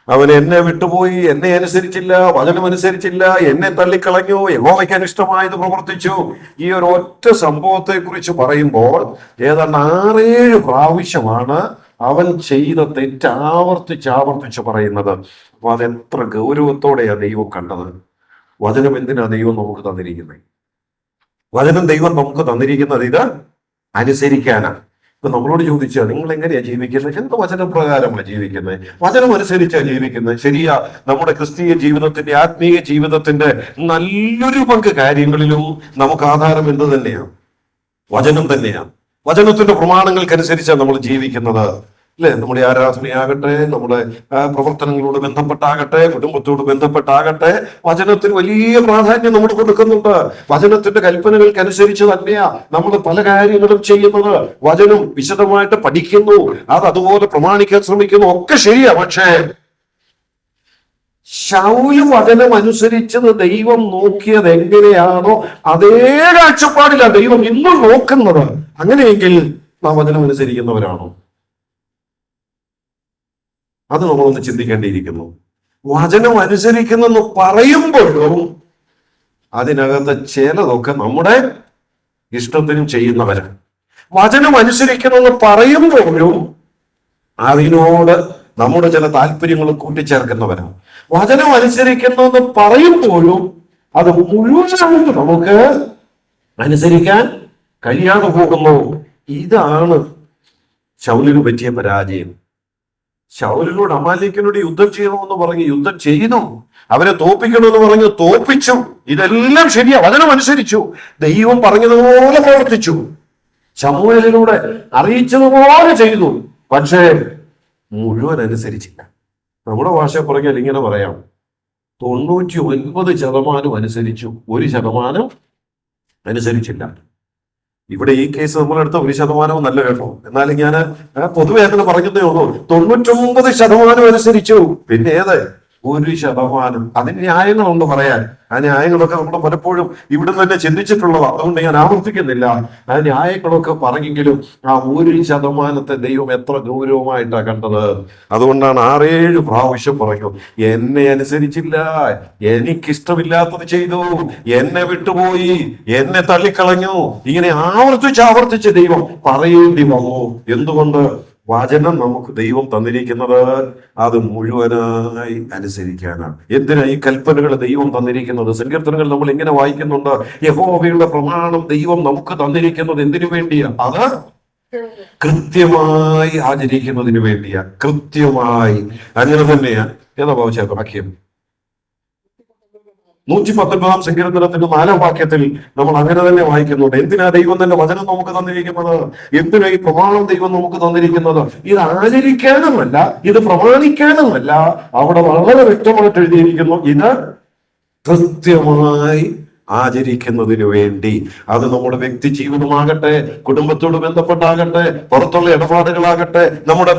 A: അവൻ എന്നെ വിട്ടുപോയി, എന്നെ അനുസരിച്ചില്ല, വചനം അനുസരിച്ചില്ല, എന്നെ തള്ളിക്കളഞ്ഞു, യഹോവയ്ക്ക് അനിഷ്ടമായത് പ്രവർത്തിച്ചു. ഈ ഒരു ഒറ്റ സംഭവത്തെ കുറിച്ച് പറയുമ്പോൾ ഏതാണ്ട് 6-7 പ്രാവശ്യമാണ് അവൻ ചെയ്ത തെറ്റ് ആവർത്തിച്ച് പറയുന്നത്. അപ്പൊ അതെത്ര ഗൗരവത്തോടെയാണ് ദൈവം കണ്ടത്. വചനം എന്തിനാ ദൈവം നമുക്ക് തന്നിരിക്കുന്നത്? വചനം ദൈവം നമുക്ക് തന്നിരിക്കുന്നത് ഇത് അനുസരിക്കാനാണ്. ഇപ്പൊ നമ്മളോട് ചോദിച്ചാൽ നിങ്ങൾ എങ്ങനെയാ ജീവിക്കുന്നത്? എന്ത് വചനപ്രകാരമാണ് ജീവിക്കുന്നത്? വചനം അനുസരിച്ചാണ് ജീവിക്കുന്നത്. ശരിയാ, നമ്മുടെ ക്രിസ്തീയ ജീവിതത്തിന്റെ, ആത്മീയ ജീവിതത്തിന്റെ നല്ലൊരു പങ്ക് കാര്യങ്ങളിലും നമുക്ക് ആധാരം എന്ത് തന്നെയാണ്? വചനം തന്നെയാണ്. വചനത്തിന്റെ പ്രമാണങ്ങൾക്കനുസരിച്ചാണ് നമ്മൾ ജീവിക്കുന്നത്, അല്ലെ? നമ്മുടെ ആരാധനയാകട്ടെ, നമ്മുടെ പ്രവർത്തനങ്ങളോട് ബന്ധപ്പെട്ടാകട്ടെ, കുടുംബത്തോട് ബന്ധപ്പെട്ടാകട്ടെ, വചനത്തിന് വലിയ പ്രാധാന്യം നമ്മൾ കൊടുക്കുന്നുണ്ട്. വചനത്തിന്റെ കൽപ്പനകൾക്കനുസരിച്ച് തന്നെയാ നമ്മൾ പല കാര്യങ്ങളും ചെയ്യുന്നത്. വചനം വിശദമായിട്ട് പഠിക്കുന്നു, അത് അതുപോലെ പ്രമാണിക്കാൻ ശ്രമിക്കുന്നു, ഒക്കെ ശരിയാ. പക്ഷേ ശൗല് വചനം അനുസരിച്ചത് ദൈവം നോക്കിയത് എങ്ങനെയാണോ അതേ കാഴ്ചപ്പാടിലാണ് ദൈവം ഇന്നും നോക്കുന്നത്. അങ്ങനെയെങ്കിൽ നാം വചനം അനുസരിക്കുന്നവരാണോ? അത് നമ്മളൊന്ന് ചിന്തിക്കേണ്ടിയിരിക്കുന്നു. വചനം അനുസരിക്കുന്നെന്ന് പറയുമ്പോഴും അതിനകത്ത് ചിലതൊക്കെ നമ്മുടെ ഇഷ്ടത്തിനും ചെയ്യുന്നവരാണ്. വചനം അനുസരിക്കണമെന്ന് പറയുമ്പോഴും അതിനോട് നമ്മുടെ ചില താല്പര്യങ്ങൾ കൂട്ടിച്ചേർക്കുന്നവരാണ്. വചനം അനുസരിക്കണമെന്ന് പറയുമ്പോഴും അത് മുഴുവനായിട്ട് നമുക്ക് അനുസരിക്കാൻ കഴിയാതെ പോകുന്നു. ഇതാണ് ശൗലിന് പറ്റിയ പരാജയം. ശൗലിനോട്, അമാലേക്കിനോട് യുദ്ധം ചെയ്യണമെന്ന് പറഞ്ഞ് യുദ്ധം ചെയ്തു, അവരെ തോൽപ്പിക്കണമെന്ന് പറഞ്ഞ് തോൽപ്പിച്ചു. ഇതെല്ലാം ശരിയാ, വചനം അനുസരിച്ചു, ദൈവം പറഞ്ഞതുപോലെ പ്രവർത്തിച്ചു, ശമൂവേലിലൂടെ അറിയിച്ചതുപോലെ ചെയ്തു. പക്ഷേ മുഴുവൻ അനുസരിച്ചില്ല. നമ്മുടെ ഭാഷ പറഞ്ഞാൽ ഇങ്ങനെ പറയാം, 99% അനുസരിച്ചു, 1% അനുസരിച്ചില്ല. ഇവിടെ ഈ കേസ് നമ്മളെടുത്ത 1% നല്ല കേട്ടോ. എന്നാലും ഞാൻ പൊതുവെ അങ്ങനെ പറഞ്ഞതേ ഉള്ളൂ. 99% അനുസരിച്ചു, പിന്നെ ഏത് 1%? അതിന് ന്യായങ്ങളുണ്ട് പറയാൻ. ആ ന്യായങ്ങളൊക്കെ നമ്മൾ പലപ്പോഴും ഇവിടുന്ന് തന്നെ ചിന്തിച്ചിട്ടുള്ളതാണ്. അതുകൊണ്ട് ഞാൻ ആവർത്തിക്കുന്നില്ല. ആ ന്യായങ്ങളൊക്കെ പറഞ്ഞെങ്കിലും ആ 1% ദൈവം എത്ര ഗൗരവമായിട്ടാണ് കണ്ടത്. അതുകൊണ്ടാണ് 6-7 പ്രാവശ്യം പറഞ്ഞു, എന്നെ അനുസരിച്ചില്ല, എനിക്കിഷ്ടമില്ലാത്തത് ചെയ്തു, എന്നെ വിട്ടുപോയി, എന്നെ തള്ളിക്കളഞ്ഞു. ഇങ്ങനെ ആവർത്തിച്ച് ദൈവം പറയേണ്ടി വന്നു. എന്തുകൊണ്ട്? വചനം നമുക്ക് ദൈവം തന്നിരിക്കുന്നത് അത് മുഴുവനായി അനുസരിക്കാനാണ്. എന്തിനാ ഈ കൽപ്പനകൾ ദൈവം തന്നിരിക്കുന്നത്? സങ്കീർത്തനങ്ങൾ നമ്മൾ ഇങ്ങനെ വായിക്കുന്നുണ്ട്, യഹോവയുടെ പ്രമാണം ദൈവം നമുക്ക് തന്നിരിക്കുന്നത് എന്തിനു വേണ്ടിയാ? അത് കൃത്യമായി ആചരിക്കുന്നതിന് വേണ്ടിയാ. കൃത്യമായി. അങ്ങനെ തന്നെയാ. ഏതാ ഭാവിച്ച വാക്യം? 119 സങ്കീർത്തനത്തിന്റെ 4 വാക്യത്തിൽ നമ്മൾ അങ്ങനെ തന്നെ വായിക്കുന്നുണ്ട്. എന്തിനാ ദൈവം തന്നെ വചനം നമുക്ക് തന്നിരിക്കുന്നത്? എന്തിനാ ഈ പ്രമാണം ദൈവം നമുക്ക് തന്നിരിക്കുന്നത്? ഇത് ആചരിക്കാനുമല്ല, ഇത് പ്രമാണിക്കാനുമല്ല. അവിടെ വളരെ വ്യക്തമായിട്ട് എഴുതിയിരിക്കുന്നു, ഇത് കൃത്യമായി ആചരിക്കുന്നതിന് വേണ്ടി. അത് നമ്മുടെ വ്യക്തി ജീവിതമാകട്ടെ, കുടുംബത്തോട് ബന്ധപ്പെട്ടാകട്ടെ, പുറത്തുള്ള ഇടപാടുകളാകട്ടെ, നമ്മുടെ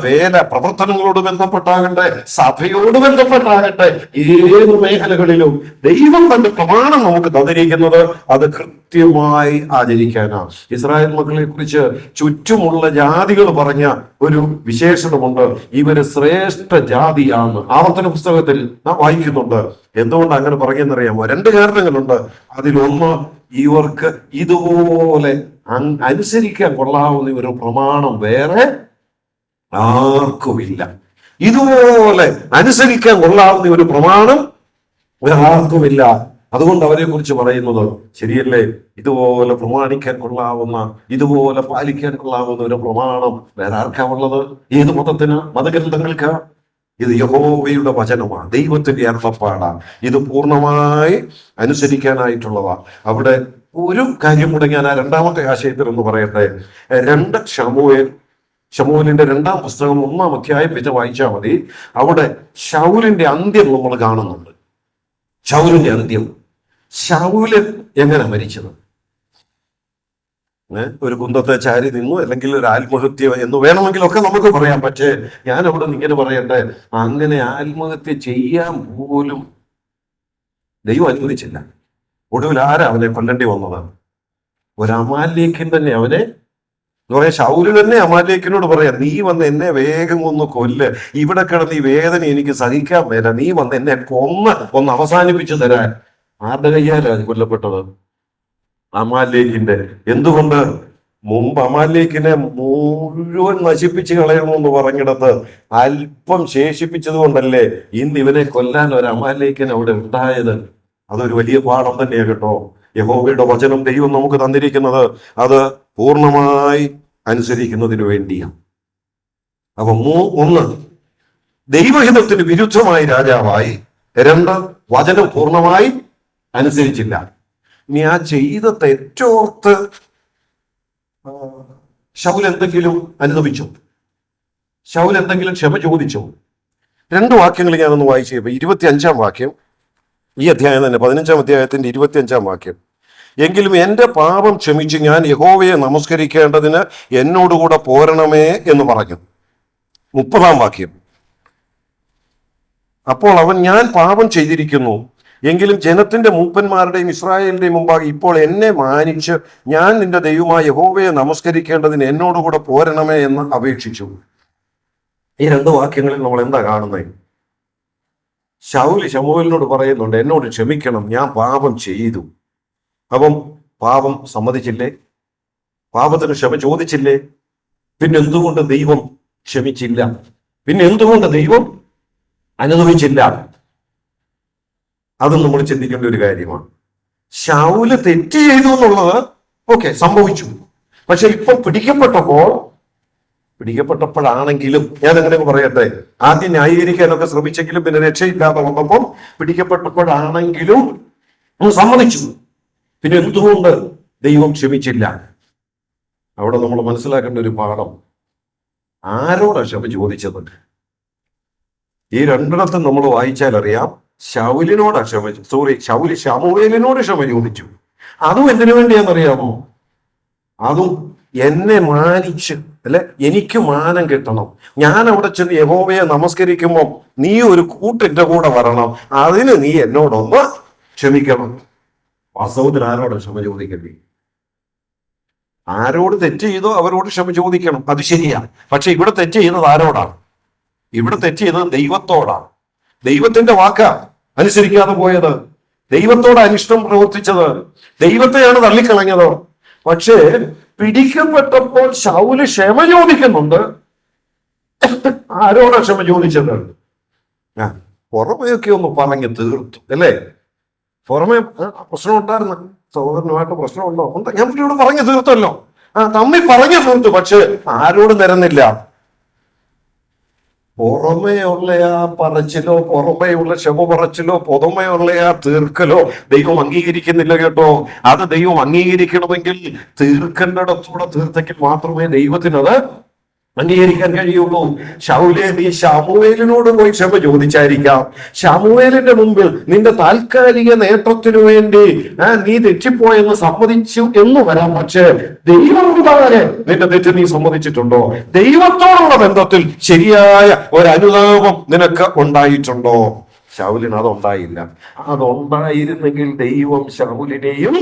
A: പ്രവർത്തനങ്ങളോട് ബന്ധപ്പെട്ടാകട്ടെ, സഭയോട് ബന്ധപ്പെട്ടാകട്ടെ, ഏത് മേഖലകളിലും ദൈവം തന്റെ പ്രമാണം നമുക്ക് തന്നിരിക്കുന്നത് അത് കൃത്യമായി ആചരിക്കാനാണ്. ഇസ്രായേൽ മക്കളെ കുറിച്ച് ചുറ്റുമുള്ള ജാതികൾ പറഞ്ഞ ഒരു വിശേഷണമുണ്ട്, ഇവര് ശ്രേഷ്ഠ ജാതിയാണ്. ആവർത്തന പുസ്തകത്തിൽ നാം വായിക്കുന്നുണ്ട്. എന്തുകൊണ്ട് അങ്ങനെ പറയുന്നറിയാമോ? 2 കാരണങ്ങളുണ്ട്. അതിലൊന്ന്, ഇവർക്ക് ഇതുപോലെ അനുസരിക്കാൻ കൊള്ളാവുന്ന ഒരു പ്രമാണം വേറെ ആർക്കുമില്ല. ഇതുപോലെ അനുസരിക്കാൻ കൊള്ളാവുന്ന ഒരു പ്രമാണം വേറെ ആർക്കുമില്ല. അതുകൊണ്ട് അവരെ കുറിച്ച് പറയുന്നത് ശരിയല്ലേ, ഇതുപോലെ പ്രമാണിക്കാൻ കൊള്ളാവുന്ന, ഇതുപോലെ പാലിക്കാൻ കൊള്ളാവുന്ന ഒരു പ്രമാണം വേറെ ആർക്കാ ഉള്ളത്? ഏത് മതത്തിന്, മതഗ്രന്ഥങ്ങൾക്ക്? ഇത് യഹോവയുടെ വചനമാണ്, ദൈവത്തിന്റെ അരുളപ്പാടാണ്. ഇത് പൂർണ്ണമായി അനുസരിക്കാനായിട്ടുള്ളതാ. അവിടെ ഒരു കാര്യം കൂടെ ഞാൻ ആ 2ാമത്തെ ആശയത്തിൽ ഒന്ന് പറയട്ടെ. 2 ശമൂവേലിന്റെ 2-ാം പുസ്തകം 1-ാം അധ്യായം വായിച്ചാൽ മതി. അവിടെ ശൗലിന്റെ അന്ത്യം നമ്മൾ കാണുന്നുണ്ട്. ശൗലിന്റെ അന്ത്യം. ശൗല് എങ്ങനെ മരിച്ചത്? ഒരു കുന്തത്തെ ചാരി നിന്നു, അല്ലെങ്കിൽ ഒരു ആത്മഹത്യ എന്ന് വേണമെങ്കിലൊക്കെ നമുക്ക് പറയാം. പക്ഷേ ഞാൻ അവിടെ ഇങ്ങനെ പറയട്ടെ, അങ്ങനെ ആത്മഹത്യ ചെയ്യാൻ പോലും ദൈവം അനുവദിച്ചില്ല. ഒടുവിൽ ആരാ അവനെ കൊല്ലേണ്ടി വന്നത്? ഒരു അമാലേക്യൻ തന്നെ അവനെ പറയാം. ശൗല് തന്നെ അമാലേക്കിനോട് പറയാം, നീ വന്ന് എന്നെ വേഗം ഒന്ന് കൊല്ല്, ഇവിടെ കിടന്ന് ഈ വേദന എനിക്ക് സഹിക്കാൻ മേല, നീ വന്ന് എന്നെ ഒന്ന് അവസാനിപ്പിച്ചു തരാൻ. ആരുടെ കയ്യാലാണ് കൊല്ലപ്പെട്ടത്? അമാലേക്കിന്റെ. എന്തുകൊണ്ട്? മുമ്പ് അമാലേക്കിനെ മുഴുവൻ നശിപ്പിച്ച് കളയണമെന്ന് പറഞ്ഞിടത്ത് അല്പം ശേഷിപ്പിച്ചത് കൊണ്ടല്ലേ ഇന്ന് ഇവനെ കൊല്ലാൻ ഒരു അമാലേക്കൻ അവിടെ ഉണ്ടായത്. അതൊരു വലിയ പാഠം തന്നെയാണ് കേട്ടോ. യഹോവയുടെ വചനം ദൈവം നമുക്ക് തന്നിരിക്കുന്നത് അത് പൂർണ്ണമായി അനുസരിക്കുന്നതിന് വേണ്ടിയാണ്. അപ്പൊ 1, ദൈവഹിതത്തിന് വിരുദ്ധമായി രാജാവായി. 2, വചനം പൂർണ്ണമായി അനുസരിച്ചില്ല. ഇനി ആ ചെയ്ത തെറ്റോർത്ത് ശൗൽ എന്തെങ്കിലും അനുഭവിച്ചു? ശൗൽ എന്തെങ്കിലും ക്ഷമ ചോദിച്ചു? 2 വാക്യങ്ങൾ ഞാനൊന്ന് വായിച്ചു. 25-ാം വാക്യം, ഈ അധ്യായം തന്നെ, 15-ാം അധ്യായത്തിന്റെ 25-ാം വാക്യം. എങ്കിലും എന്റെ പാപം ക്ഷമിച്ച് ഞാൻ യഹോവയെ നമസ്കരിക്കേണ്ടതിന് എന്നോടുകൂടെ പോരണമേ എന്ന് പറഞ്ഞു. 30-ാം വാക്യം, അപ്പോൾ അവൻ, ഞാൻ പാപം ചെയ്തിരിക്കുന്നു, എങ്കിലും ജനത്തിന്റെ മൂപ്പന്മാരുടെയും ഇസ്രായേലിന്റെയും മുമ്പാകെ ഇപ്പോൾ എന്നെ മാനിച്ച് ഞാൻ നിന്റെ ദൈവമായ യഹോവയെ നമസ്കരിക്കേണ്ടതിന് എന്നോടുകൂടെ പോരണമേ എന്ന് അപേക്ഷിച്ചു. ഈ 2 വാക്യങ്ങളിൽ നമ്മൾ എന്താ കാണുന്നത്? ശൗല് ശമൂവേലിനോട് പറയുന്നുണ്ട്, എന്നോട് ക്ഷമിക്കണം, ഞാൻ പാപം ചെയ്തു. അപ്പം പാപം സമ്മതിച്ചില്ലേ? പാപത്തിന് ക്ഷമ ചോദിച്ചില്ലേ? പിന്നെ എന്തുകൊണ്ട് ദൈവം ക്ഷമിച്ചില്ല? പിന്നെ എന്തുകൊണ്ട് ദൈവം അനുഭവിച്ചില്ല? അതും നമ്മൾ ചിന്തിക്കേണ്ട ഒരു കാര്യമാണ്. ശൗല് തെറ്റ് ചെയ്തു എന്നുള്ളത് ഓക്കെ, സംഭവിച്ചു. പക്ഷെ ഇപ്പൊ പിടിക്കപ്പെട്ടപ്പോഴാണെങ്കിലും ഞാൻ അങ്ങനെ പറയട്ടെ, ആദ്യം ന്യായീകരിക്കാനൊക്കെ ശ്രമിച്ചെങ്കിലും പിന്നെ രക്ഷയില്ലാതെ വന്നപ്പോൾ പിടിക്കപ്പെട്ടപ്പോഴാണെങ്കിലും സമ്മതിച്ചു. പിന്നെ എന്തുകൊണ്ട് ദൈവം ക്ഷമിച്ചില്ല? അവിടെ നമ്മൾ മനസ്സിലാക്കേണ്ട ഒരു പാഠം, ആരോടാ ക്ഷമ ചോദിച്ചത്? ഈ രണ്ടിടത്തും നമ്മൾ വായിച്ചാൽ അറിയാം, ശൗലിനോടാ ശൗല് ശമൂവേലിനോട് ക്ഷമ ചോദിച്ചു. അതും എന്തിനു വേണ്ടിയാണെന്നറിയാമോ? അതും എന്നെ മാനിച്ച്, അല്ലെ, എനിക്ക് മാനം കിട്ടണം, ഞാൻ അവിടെ ചെന്ന് യഹോവയെ നമസ്കരിക്കുമ്പോൾ നീ ഒരു കൂട്ടിന്റെ കൂടെ വരണം, അതിന് നീ എന്നോടൊന്ന് ക്ഷമിക്കണം. വാസ്തവത്തിൽ ആരോട് ക്ഷമ ചോദിക്കണ്ടേ? ആരോട് തെറ്റ് ചെയ്തോ അവരോട് ക്ഷമ ചോദിക്കണം, അത് ശരിയാണ്. പക്ഷെ ഇവിടെ തെറ്റ് ചെയ്യുന്നത് ആരോടാണ്? ഇവിടെ തെറ്റ് ചെയ്തത് ദൈവത്തോടാണ്. ദൈവത്തിന്റെ വാക്ക അനുസരിക്കാതെ പോയത്, ദൈവത്തോട് അനിഷ്ടം പ്രവർത്തിച്ചത്, ദൈവത്തെയാണ് തള്ളിക്കളഞ്ഞത്. പക്ഷേ പിടിക്കപ്പെട്ടപ്പോൾ ശൗല് ക്ഷമ ചോദിക്കുന്നുണ്ട്. ആരോടാ ക്ഷമ ചോദിച്ചത്? പുറമെയൊക്കെ ഒന്ന് പറഞ്ഞ് തീർത്തു, അല്ലേ? പുറമെ പ്രശ്നം ഉണ്ടായിരുന്നു, സഹോദരനുമായിട്ട് പ്രശ്നമുണ്ടോ? ഞാൻ ഇവിടെ പറഞ്ഞു തീർത്തല്ലോ, തമ്മിൽ പറഞ്ഞു തീർത്തു. പക്ഷെ ആരോട് നിരന്നില്ല. പുറമേയുള്ള ആ പറച്ചിലോ, പുറമേയുള്ള ക്ഷമ പറച്ചിലോ, പുറമേയുള്ള ആ തീർക്കലോ ദൈവം അംഗീകരിക്കുന്നില്ല കേട്ടോ. അത് ദൈവം അംഗീകരിക്കണമെങ്കിൽ തീർക്കേണ്ടിടത്തൂടെ തീർത്തെങ്കിൽ മാത്രമേ ദൈവത്തിനത് അംഗീകരിക്കാൻ കഴിയുള്ളൂ. ശൗലേ, നീ ശമൂവേലിനോട് പോയി ക്ഷമ ചോദിച്ചായിരിക്കാം. ശമൂവേലിന്റെ മുമ്പിൽ നിന്റെ താൽക്കാലിക നേട്ടത്തിനു വേണ്ടി നീ തെറ്റിപ്പോയെന്ന് സമ്മതിച്ചു എന്ന് വരാം. പക്ഷേ ദൈവം നിന്റെ തെറ്റ് നീ സമ്മതിച്ചിട്ടുണ്ടോ? ദൈവത്തോടുള്ള ബന്ധത്തിൽ ശരിയായ ഒരു അനുതാപം നിനക്ക് ഉണ്ടായിട്ടുണ്ടോ? ശൗലിന് അതുണ്ടായില്ല. അതുണ്ടായിരുന്നെങ്കിൽ ദൈവം ശൗലിനെയും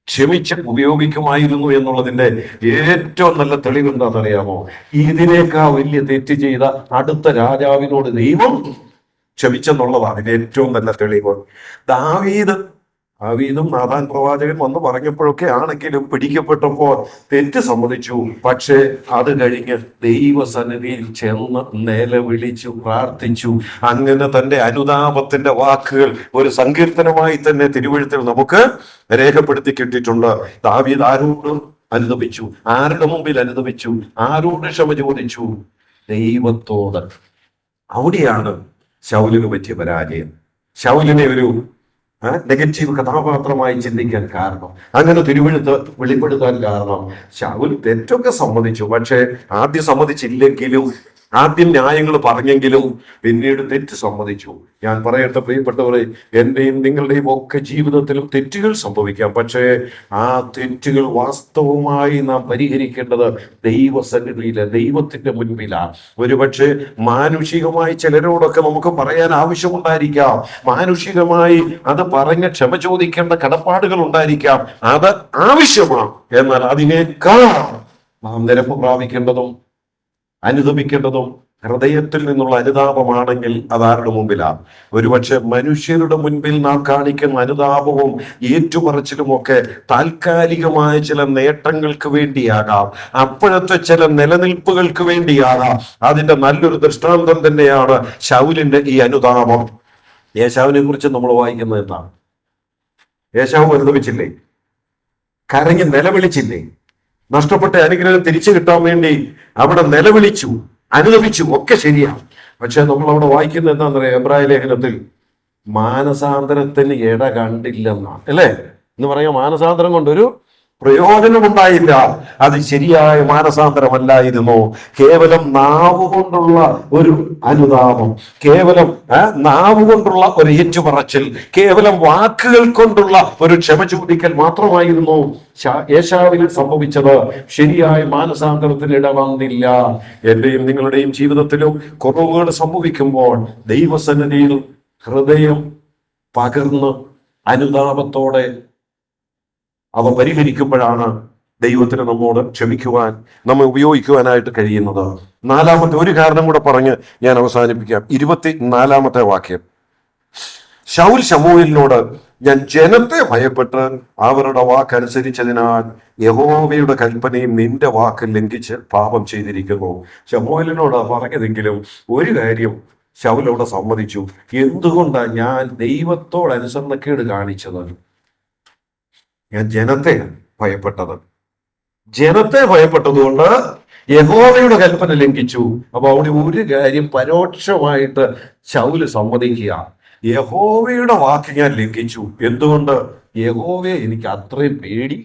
A: ക്ഷമിച്ച് ഉപയോഗിക്കുമായിരുന്നു എന്നുള്ളതിന്റെ ഏറ്റവും നല്ല തെളിവ് എന്താണെന്നറിയാമോ? ഇതിനേക്കാൾ വലിയ തെറ്റ് ചെയ്ത അടുത്ത രാജാവിനോട് ദൈവം ക്ഷമിച്ചെന്നുള്ളതാണ് ഇതിന്റെ ഏറ്റവും നല്ല തെളിവ്. ദാവീദും നാഥാൻ പ്രവാചകൻ വന്ന് പറഞ്ഞപ്പോഴൊക്കെ ആണെങ്കിലും പിടിക്കപ്പെട്ടപ്പോൾ തെറ്റ് സമ്മതിച്ചു. പക്ഷെ അത് കഴിഞ്ഞ് ദൈവസന്നിധിയിൽ ചെന്ന് നിലവിളിച്ചു, പ്രാർത്ഥിച്ചു. അങ്ങനെ തന്റെ അനുതാപത്തിന്റെ വാക്കുകൾ ഒരു സങ്കീർത്തനമായി തന്നെ തിരുവെഴുത്തിൽ നമുക്ക് രേഖപ്പെടുത്തി കിട്ടിയിട്ടുണ്ട്. ദാവീദ് ആരോട് അനുതപിച്ചു? ആരുടെ മുമ്പിൽ അനുതപിച്ചു? ആരോട് ക്ഷമ ചോദിച്ചു? ദൈവത്തോട്. അവിടെയാണ് ശൗലിന് പറ്റിയ പരാജയം. ശൗലിനെ ഒരു നെഗറ്റീവ് കഥാപാത്രമായി ചിന്തിക്കാൻ കാരണം, അങ്ങനെ തിരുവെഴുത്ത് വെളിപ്പെടുത്താൻ കാരണം, ശൗൽ തെറ്റൊക്കെ സമ്മതിച്ചു. പക്ഷെ ആദ്യം സമ്മതിച്ചില്ലെങ്കിലും, ആദ്യം ന്യായങ്ങൾ പറഞ്ഞെങ്കിലും പിന്നീട് തെറ്റ് സമ്മതിച്ചു. ഞാൻ പറയട്ടെ പ്രിയപ്പെട്ടവരെ, എന്റെയും നിങ്ങളുടെയും ഒക്കെ ജീവിതത്തിലും തെറ്റുകൾ സംഭവിക്കാം. പക്ഷേ ആ തെറ്റുകൾ വാസ്തവമായി നാം പരിഹരിക്കേണ്ടത് ദൈവസന്നിധിയിലെ ദൈവത്തിന്റെ മുൻപിലാണ്. ഒരുപക്ഷെ മാനുഷികമായി ചിലരോടൊക്കെ നമുക്ക് പറയാൻ ആവശ്യമുണ്ടായിരിക്കാം, മാനുഷികമായി അത് പറഞ്ഞ് ക്ഷമ ചോദിക്കേണ്ട കടപ്പാടുകൾ ഉണ്ടായിരിക്കാം, അത് ആവശ്യമാണ്. എന്നാൽ അതിനേക്കാൾ നാം നിരപ്പ് പ്രാപിക്കേണ്ടതും അനുദപിക്കേണ്ടതും ഹൃദയത്തിൽ നിന്നുള്ള അനുതാപമാണെങ്കിൽ അതാരുടെ മുമ്പിലാണ്? ഒരുപക്ഷെ മനുഷ്യരുടെ മുൻപിൽ നാം കാണിക്കുന്ന അനുതാപവും ഏറ്റുപറച്ചിലുമൊക്കെ താൽക്കാലികമായ ചില നേട്ടങ്ങൾക്ക് വേണ്ടിയാകാം, അപ്പോഴത്തെ ചില നിലനിൽപ്പുകൾക്ക് വേണ്ടിയാകാം. അതിന്റെ നല്ലൊരു ദൃഷ്ടാന്തം തന്നെയാണ് ശൗലിന്റെ ഈ അനുതാപം. യേശാവിനെ കുറിച്ച് നമ്മൾ വായിക്കുന്നത് എന്താണ്? യേശാവ് അനുദപിച്ചില്ലേ? കരഞ്ഞ് നിലവിളിച്ചില്ലേ? നഷ്ടപ്പെട്ട അനുഗ്രഹം തിരിച്ചു കിട്ടാൻ വേണ്ടി അവിടെ നിലവിളിച്ചു, അനുദപിച്ചു, ഒക്കെ ശരിയാണ്. പക്ഷെ നമ്മൾ അവിടെ വായിക്കുന്നത് എന്താണെന്ന് പറയാം? എബ്രായ ലേഖനത്തിൽ മാനസാന്തരത്തിന് ഇട കണ്ടില്ലെന്നാണ്, അല്ലേ? എന്ന് പറയാം, മാനസാന്തരം കൊണ്ടൊരു പ്രയോജനമുണ്ടായില്ല. അത് ശരിയായ മാനസാന്തരമല്ലായിരുന്നു. കേവലം നാവുകൊണ്ടുള്ള ഒരു അനുതാപം, കേവലം നാവുകൊണ്ടുള്ള ഒരു ഏറ്റുപറച്ചിൽ, കേവലം വാക്കുകൾ കൊണ്ടുള്ള ഒരു ക്ഷമ ചോദിക്കൽ മാത്രമായിരുന്നു യേശാവിൽ സംഭവിച്ചത്. ശരിയായ മാനസാന്തരത്തിന് ഇടവന്നില്ല. എന്റെയും നിങ്ങളുടെയും ജീവിതത്തിലും കുറവുകൾ സംഭവിക്കുമ്പോൾ ദൈവസന്നിധിയിൽ ഹൃദയം പകർന്ന് അനുതാപത്തോടെ അവ പരിഹരിക്കുമ്പോഴാണ് ദൈവത്തിന് നമ്മോട് ക്ഷമിക്കുവാൻ, നമ്മെ ഉപയോഗിക്കുവാനായിട്ട് കഴിയുന്നത്. നാലാമത്തെ ഒരു കാരണം കൂടെ പറഞ്ഞ് ഞാൻ അവസാനിപ്പിക്കാം. 24 വാക്യം. ശൗൽ ശമൂവേലിനോട്, ഞാൻ ജനത്തെ ഭയപ്പെട്ട് അവരുടെ വാക്കനുസരിച്ചതിനാൽ യഹോവയുടെ കൽപ്പനയും നിന്റെ വാക്ക് ലംഘിച്ച് പാപം ചെയ്തിരിക്കുന്നു. ശമൂവേലിനോട് പറഞ്ഞതെങ്കിലും ഒരു കാര്യം ശൗലോട് സമ്മതിച്ചു. എന്തുകൊണ്ടാണ് ഞാൻ ദൈവത്തോട് അനുസരണക്കേട് കാണിച്ചത്? ഞാൻ ജനത്തെ ഭയപ്പെട്ടതുകൊണ്ട് യഹോവയുടെ കൽപ്പന ലംഘിച്ചു. അപ്പൊ അവിടെ ഒരു കാര്യം പരോക്ഷമായിട്ട് ശൗല് സമ്മതിക്കുക, യഹോവയുടെ വാക്ക് ഞാൻ ലംഘിച്ചു. എന്തുകൊണ്ട്? യഹോവയെ എനിക്ക് അത്രയും പേടി,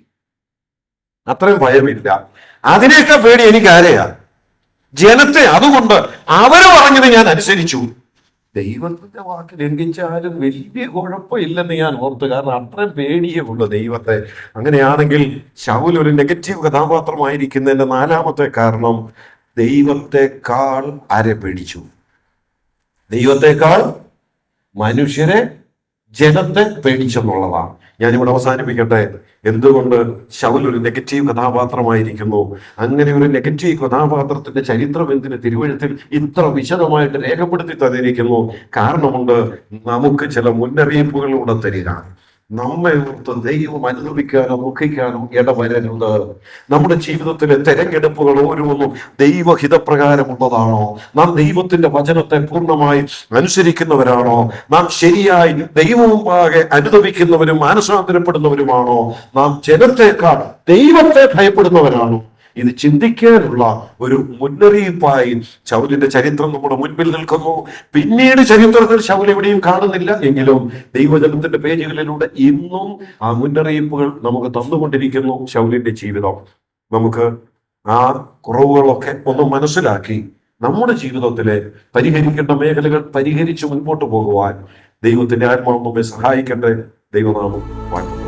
A: അത്രയും ഭയമില്ല. അതിനേക്കാൾ പേടി എനിക്ക് ആരെയാ? ജനത്തെ. അതുകൊണ്ട് അവര് പറഞ്ഞത് ഞാൻ അനുസരിച്ചു. ദൈവത്തിന്റെ വാക്ക് ലംഘിച്ചാലും വലിയ കുഴപ്പമില്ലെന്ന് ഞാൻ ഓർത്തു. കാരണം അത്രയും പേടിയേ ഉള്ളൂ ദൈവത്തെ. അങ്ങനെയാണെങ്കിൽ ശൗൽ ഒരു നെഗറ്റീവ് കഥാപാത്രമായിരിക്കുന്നതിന്റെ നാലാമത്തെ കാരണം, ദൈവത്തെക്കാൾ ആരെ പേടിച്ചു? ദൈവത്തെക്കാൾ മനുഷ്യരെ, ജനത്തെ പേടിച്ചെന്നുള്ളതാണ്. ഞാനിവിടെ അവസാനിപ്പിക്കട്ടെ. എന്തുകൊണ്ട് ശൗൽ ഒരു നെഗറ്റീവ് കഥാപാത്രമായിരിക്കുന്നു? അങ്ങനെ ഒരു നെഗറ്റീവ് കഥാപാത്രത്തിന്റെ ചരിത്രം എന്തിന് തിരുവഴുത്തിൽ ഇത്ര വിശദമായിട്ട് രേഖപ്പെടുത്തി തന്നിരിക്കുന്നു? കാരണമുണ്ട്. നമുക്ക് ചില മുന്നറിയിപ്പുകളിലൂടെ തരിക. നമ്മെ ഓർത്ത് ദൈവം അനുഭവിക്കാനോ ദുഃഖിക്കാനോ ഇടവരരുത്. നമ്മുടെ ജീവിതത്തിലെ തെരഞ്ഞെടുപ്പുകൾ ഓരോന്നും ദൈവഹിതപ്രകാരമുള്ളതാണോ? നാം ദൈവത്തിന്റെ വചനത്തെ പൂർണ്ണമായി അനുസരിക്കുന്നവരാണോ? നാം ശരിയായി ദൈവവുമാകെ അനുഭവിക്കുന്നവരും മാനസാന്തരപ്പെടുന്നവരുമാണോ? നാം ജനത്തെക്കാൾ ദൈവത്തെ ഭയപ്പെടുന്നവരാണോ? ഇത് ചിന്തിക്കാനുള്ള ഒരു മുന്നറിയിപ്പായി ശൗലിന്റെ ചരിത്രം നമ്മുടെ മുൻപിൽ നിൽക്കുന്നു. പിന്നീട് ചരിത്രത്തിൽ ശൗൽ എവിടെയും കാണുന്നില്ല എങ്കിലും ദൈവജനത്തിന്റെ പേജുകളിലൂടെ ഇന്നും ആ മുന്നറിയിപ്പുകൾ നമുക്ക് തന്നുകൊണ്ടിരിക്കുന്നു. ശൗലിന്റെ ജീവിതം നമുക്ക് ആ കുറവുകളൊക്കെ ഒന്ന് മനസ്സിലാക്കി നമ്മുടെ ജീവിതത്തിലെ പരിഹരിക്കേണ്ട മേഖലകൾ പരിഹരിച്ച് മുൻപോട്ട് പോകുവാൻ ദൈവത്തിന്റെ ആത്മാവ് നമ്മെ സഹായിക്കട്ടെ. ദൈവനാമം വാഴ്ത്തട്ടെ.